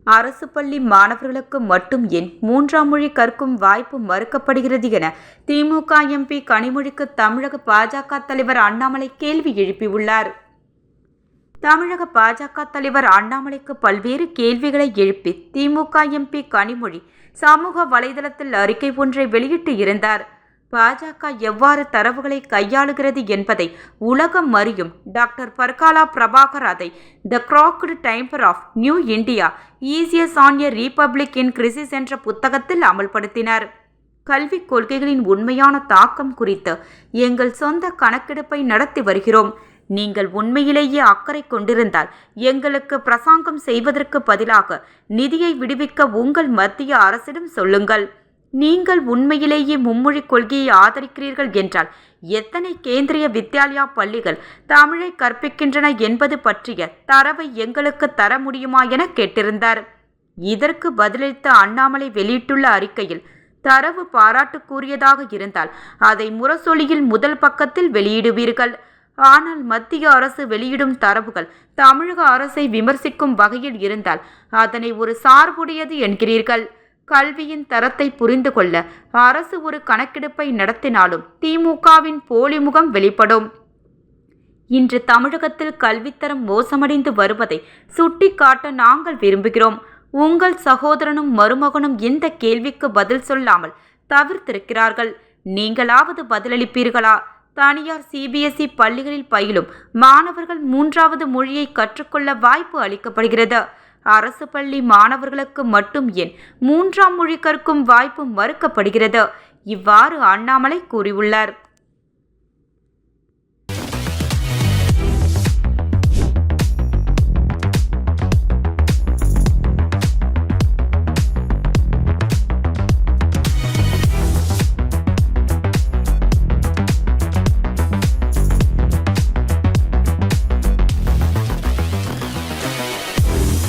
அரசு பள்ளி மாணவர்களுக்கு மட்டும் ஏன் மூன்றாம் மொழி கற்கும் வாய்ப்பு மறுக்கப்படுகிறது என திமுக எம்பி கனிமொழிக்கு தமிழக பாஜக தலைவர் அண்ணாமலை கேள்வி எழுப்பியுள்ளார். தமிழக பாஜக தலைவர் அண்ணாமலைக்கு பல்வேறு கேள்விகளை எழுப்பி திமுக எம்பி கனிமொழி சமூக வலைதளத்தில் அறிக்கை ஒன்றை வெளியிட்டு இருந்தார். பாஜக எவ்வாறு தரவுகளை கையாளுகிறது என்பதை உலகம் அறியும் டாக்டர் பர்காலா பிரபாகர் அதை the crooked timber of new India essays on a republic in crisis என்ற புத்தகத்தில் அமல்படுத்தினார். கல்விக் கொள்கைகளின் உண்மையான தாக்கம் குறித்து எங்கள் சொந்த கணக்கெடுப்பை நடத்தி வருகிறோம். நீங்கள் உண்மையிலேயே அக்கறை கொண்டிருந்தால் எங்களுக்கு பிரசங்கம் செய்வதற்கு பதிலாக நிதியை விடுவிக்க உங்கள் மத்திய அரசிடம் சொல்லுங்கள். நீங்கள் உண்மையிலேயே மும்மொழி கொள்கையை ஆதரிக்கிறீர்கள் என்றால் எத்தனை கேந்திரிய வித்யாலயா பள்ளிகள் தமிழை கற்பிக்கின்றன என்பது பற்றிய தரவை எங்களுக்கு தர முடியுமா என கேட்டிருந்தார். இதற்கு பதிலளித்த அண்ணாமலை வெளியிட்டுள்ள அறிக்கையில், தரவு பாராட்டுக்குரியதாக இருந்தால் அதை முரசொலியில் முதல் பக்கத்தில் வெளியிடுவீர்கள். ஆனால் மத்திய அரசு வெளியிடும் தரவுகள் தமிழக அரசை விமர்சிக்கும் வகையில் இருந்தால் அதனை ஒரு சார்புடையது என்கிறீர்கள். கல்வியின் தரத்தை புரிந்து கொள்ள அரசு ஒரு கணக்கெடுப்பை நடத்தினாலும் திமுகவின் போலிமுகம் வெளிப்படும். இன்று தமிழகத்தில் கல்வித்தரம் மோசமடைந்து வருவதை சுட்டிக்காட்ட நாங்கள் விரும்புகிறோம். உங்கள் சகோதரனும் மருமகனும் இந்த கேள்விக்கு பதில் சொல்லாமல் தவிர்த்திருக்கிறார்கள். நீங்களாவது பதிலளிப்பீர்களா? தனியார் சிபிஎஸ்இ பள்ளிகளில் பயிலும் மாணவர்கள் மூன்றாவது மொழியை கற்றுக்கொள்ள வாய்ப்பு அளிக்கப்படுகிறது. அரசு பள்ளி மாணவர்களுக்கு மட்டும் ஏன் மூன்றாம் மொழி கற்கும் வாய்ப்பு மறுக்கப்படுகிறது? இவ்வாறு அண்ணாமலை கூறியுள்ளார்.